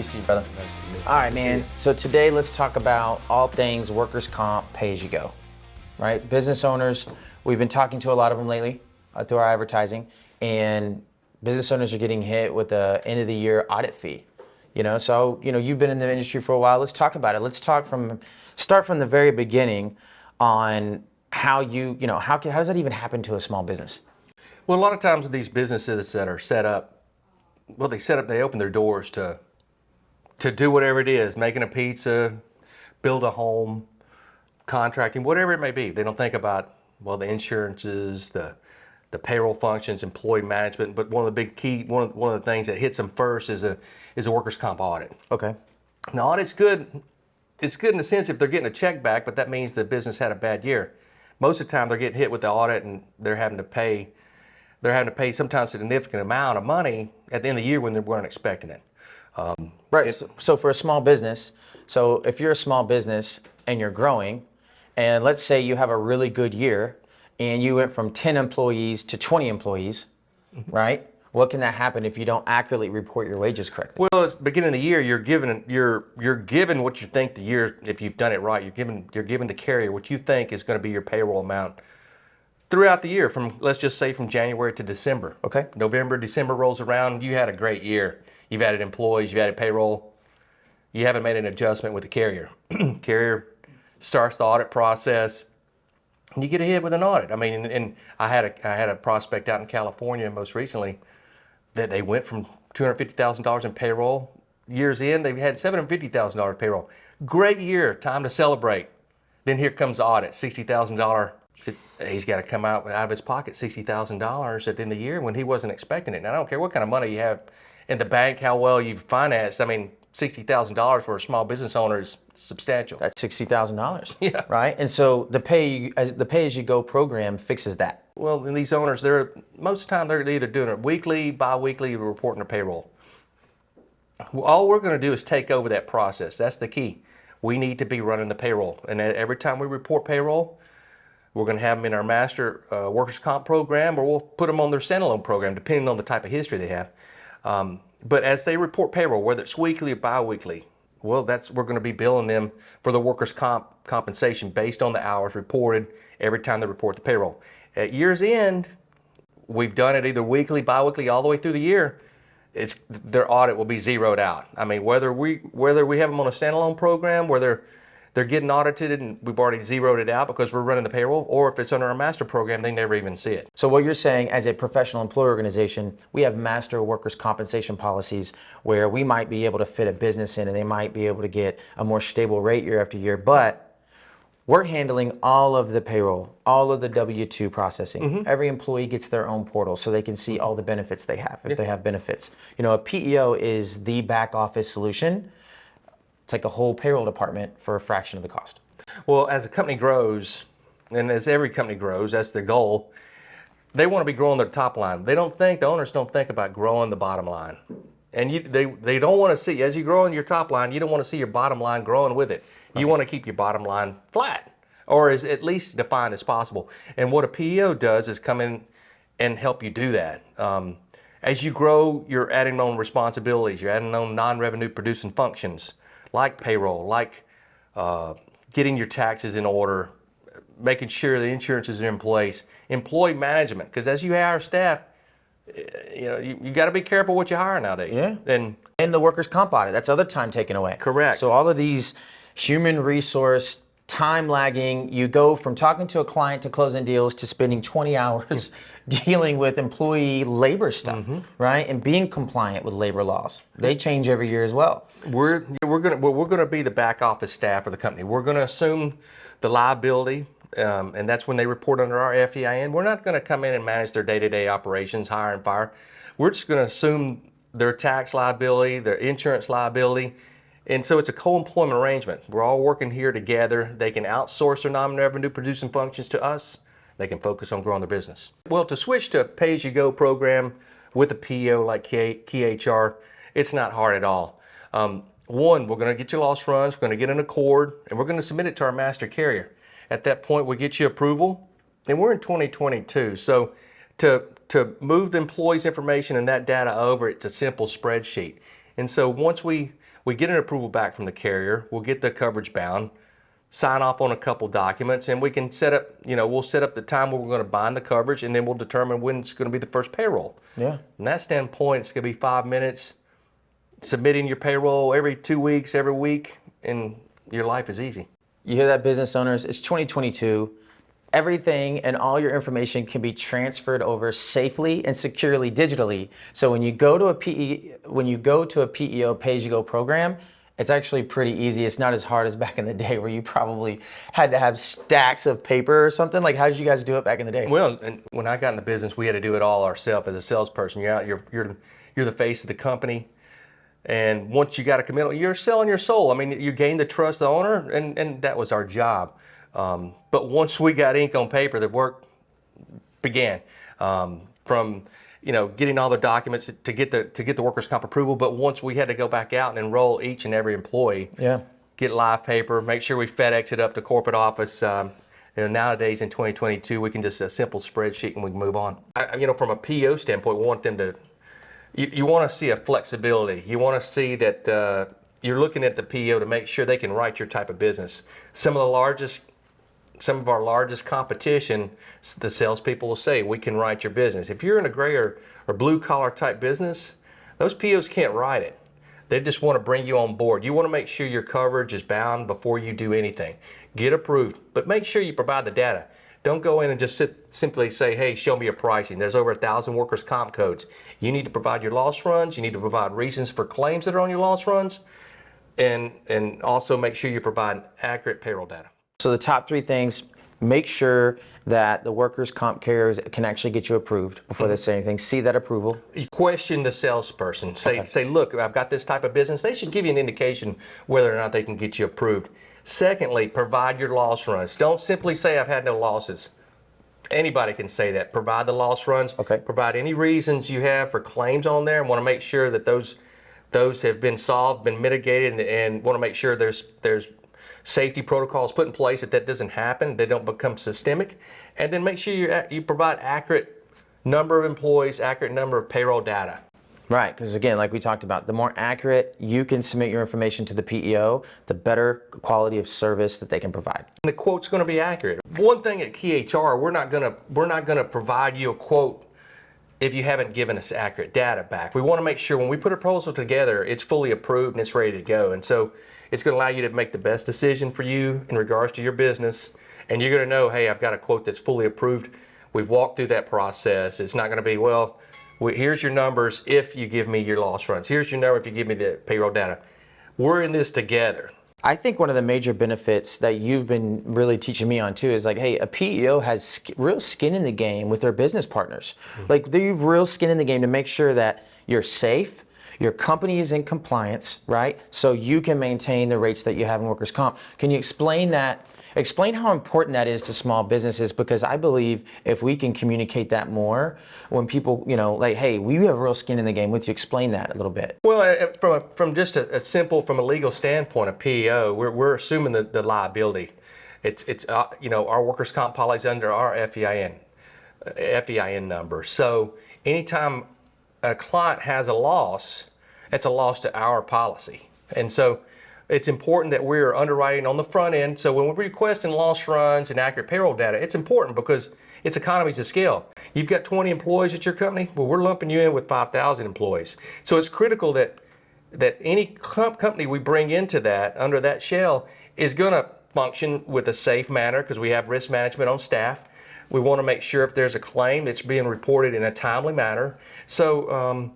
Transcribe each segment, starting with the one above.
to see you, brother. Nice to meet you. All right, man. So today let's talk about all things workers' comp pay-as-you-go, right? Business owners, we've been talking to a lot of them lately through our advertising, and business owners are getting hit with the end of the year audit fee. So you've been in the industry for a while. Let's talk about it. Let's start from the very beginning on how how does that even happen to a small business? Well, a lot of times with these businesses that are set up, they open their doors to do whatever it is, making a pizza, build a home, contracting, whatever it may be. They don't think about, the insurances, the payroll functions, employee management, but one of the things that hits them first is a workers' comp audit. Okay. Now, audit's good. It's good in the sense if they're getting a check back, but that means the business had a bad year. Most of the time they're getting hit with the audit and they're having to pay sometimes a significant amount of money at the end of the year when they weren't expecting it. Right. So for a small business, so if you're a small business and you're growing, and let's say you have a really good year and you went from 10 employees to 20 employees, right? What can that happen if you don't accurately report your wages correctly? Well, it's beginning of the year. You're given what you think the year, if you've done it right. You're giving the carrier what you think is going to be your payroll amount throughout the year, from, let's just say, from January to December. Okay. November, December rolls around. You had a great year. You've added employees. You've added payroll. You haven't made an adjustment with the carrier. Carrier starts the audit process. And you get hit with an audit. I mean, and I had a prospect out in California most recently that they went from $250,000 in payroll. Years in, they had $750,000 payroll. Great year, time to celebrate. Then here comes the audit, $60,000. He's got to come out of his pocket $60,000 at the end of the year when he wasn't expecting it. And I don't care what kind of money you have in the bank, how well you've financed. I mean, $60,000 for a small business owner is substantial. That's $60,000. Yeah. Right. And so the pay-as-you-go program fixes that. Well, and these owners, most of the time they're either doing it weekly, bi-weekly, reporting their payroll. All we're going to do is take over that process. That's the key. We need to be running the payroll. And every time we report payroll, we're going to have them in our master workers' comp program, or we'll put them on their standalone program, depending on the type of history they have. But as they report payroll, whether it's weekly or bi-weekly, we're going to be billing them for the workers' compensation based on the hours reported every time they report the payroll. At year's end, we've done it either weekly, bi-weekly, all the way through the year. Their audit will be zeroed out. I mean, whether we have them on a standalone program where they're getting audited and we've already zeroed it out because we're running the payroll, or if it's under our master program, they never even see it. So what you're saying, as a professional employer organization, we have master workers' compensation policies where we might be able to fit a business in and they might be able to get a more stable rate year after year, but we're handling all of the payroll, all of the W-2 processing. Mm-hmm. Every employee gets their own portal so they can see all the benefits they have, if they have benefits. A PEO is the back office solution. It's like a whole payroll department for a fraction of the cost. Well, as a company grows, and as every company grows, that's the goal, they want to be growing their top line. The owners don't think about growing the bottom line. And they don't want to see, as you grow in your top line, you don't want to see your bottom line growing with it. You want to keep your bottom line flat, or as at least defined as possible. And what a PEO does is come in and help you do that. As you grow, you're adding on responsibilities. You're adding on non-revenue producing functions like payroll, like getting your taxes in order, making sure the insurances are in place, employee management, because as you hire staff, you got to be careful what you hire nowadays. Yeah. And the workers' comp audit, that's other time taken away. Correct. So all of these human resource, time lagging, you go from talking to a client to closing deals to spending 20 hours dealing with employee labor stuff, right? And being compliant with labor laws. They change every year as well. We're gonna be the back office staff of the company. We're gonna assume the liability, and that's when they report under our FEIN. We're not gonna come in and manage their day-to-day operations, hire and fire. We're just gonna assume their tax liability, their insurance liability. And so it's a co-employment arrangement. We're all working here together. They can outsource their non-revenue producing functions to us. They can focus on growing their business. Well, to switch to a pay-as-you-go program with a PEO like KHR, it's not hard at all. One, we're going to get your loss runs, we're going to get an accord, and we're going to submit it to our master carrier. At that point, we get you approval, and we're in 2022. So to move the employee's information and that data over, it's a simple spreadsheet. And so once we we get an approval back from the carrier, we'll get the coverage bound, sign off on a couple documents, and we can set up, we'll set up the time where we're going to bind the coverage, and then we'll determine when it's going to be the first payroll. Yeah. From that standpoint, it's going to be 5 minutes, submitting your payroll every 2 weeks, every week, and your life is easy. You hear that, business owners? It's 2022. Everything and all your information can be transferred over safely and securely digitally. So when you go to a PEO pay-as-you-go program, it's actually pretty easy. It's not as hard as back in the day where you probably had to have stacks of paper or something. Like, how did you guys do it back in the day? Well, and when I got in the business, we had to do it all ourselves as a salesperson. You're the face of the company. And once you got a commitment, you're selling your soul. I mean, you gain the trust of the owner, and that was our job. But once we got ink on paper, the work began. From getting all the documents to get the workers' comp approval. But once we had to go back out and enroll each and every employee, get live paper, make sure we FedEx it up to corporate office. Nowadays in 2022, we can just a simple spreadsheet and we can move on. From a PO standpoint, we want them to. You want to see a flexibility. You want to see that you're looking at the PO to make sure they can write your type of business. Some of our largest competition, the salespeople will say, we can write your business. If you're in a gray or blue collar type business, those POs can't write it. They just want to bring you on board. You want to make sure your coverage is bound before you do anything. Get approved, but make sure you provide the data. Don't go in and just simply say, hey, show me your pricing. There's over 1,000 workers' comp codes. You need to provide your loss runs. You need to provide reasons for claims that are on your loss runs. And also make sure you provide accurate payroll data. So the top 3 things: make sure that the workers' comp carriers can actually get you approved before they say anything. See that approval. You question the salesperson. Say, look, I've got this type of business. They should give you an indication whether or not they can get you approved. Secondly, provide your loss runs. Don't simply say I've had no losses. Anybody can say that. Provide the loss runs. Okay. Provide any reasons you have for claims on there, and want to make sure that those have been solved, been mitigated, and want to make sure there's safety protocols put in place that doesn't happen, they don't become systemic. And then make sure you provide accurate number of employees, accurate number of payroll data. Right, because again, like we talked about, the more accurate you can submit your information to the PEO, the better quality of service that they can provide. And the quote's going to be accurate. One thing at Key HR, we're not going to provide you a quote if you haven't given us accurate data back. We want to make sure when we put a proposal together, it's fully approved and it's ready to go. And so it's going to allow you to make the best decision for you in regards to your business. And you're going to know, hey, I've got a quote that's fully approved. We've walked through that process. It's not going to be, well, here's your numbers if you give me your loss runs. Here's your number if you give me the payroll data. We're in this together. I think one of the major benefits that you've been really teaching me on too is like, hey, a PEO has real skin in the game with their business partners. Like, they have real skin in the game to make sure that you're safe, your company is in compliance, right? So you can maintain the rates that you have in workers' comp. Can you explain that? Explain how important that is to small businesses, because I believe if we can communicate that more, when people, like, hey, we have real skin in the game with you, explain that a little bit. Well, from just a simple, from a legal standpoint, a PEO, we're assuming the liability. It's our workers' comp policy under our FEIN number. So anytime a client has a loss, it's a loss to our policy. And so it's important that we're underwriting on the front end. So when we're requesting loss runs and accurate payroll data, it's important because it's economies of scale. You've got 20 employees at your company. Well, we're lumping you in with 5,000 employees. So it's critical that any company we bring into that, under that shell, is going to function with a safe manner because we have risk management on staff. We want to make sure if there's a claim, it's being reported in a timely manner. So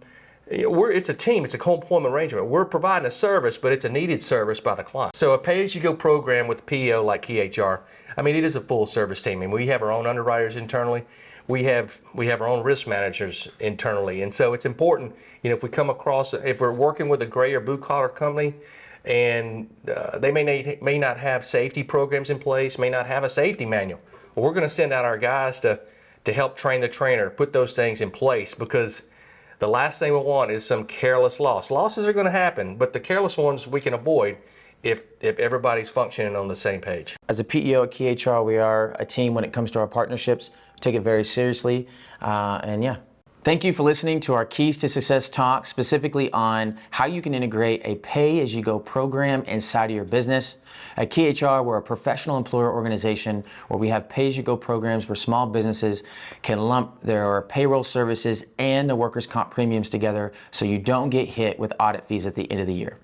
it's a team, it's a co-employment arrangement. We're providing a service, but it's a needed service by the client. So a pay-as-you-go program with PEO like Key HR, it is a full service team. And we have our own underwriters internally. We have our own risk managers internally. And so it's important, if we come across, if we're working with a gray or blue collar company and they may not have safety programs in place, may not have a safety manual, well, we're going to send out our guys to help train the trainer, put those things in place, because the last thing we want is some careless loss. Losses are going to happen, but the careless ones we can avoid if everybody's functioning on the same page. As a PEO at Key HR, we are a team when it comes to our partnerships. We take it very seriously. And yeah, Thank you for listening to our Keys to Success talk, specifically on how you can integrate a pay-as-you-go program inside of your business. At KeyHR, we're a professional employer organization where we have pay-as-you-go programs where small businesses can lump their payroll services and the workers' comp premiums together so you don't get hit with audit fees at the end of the year.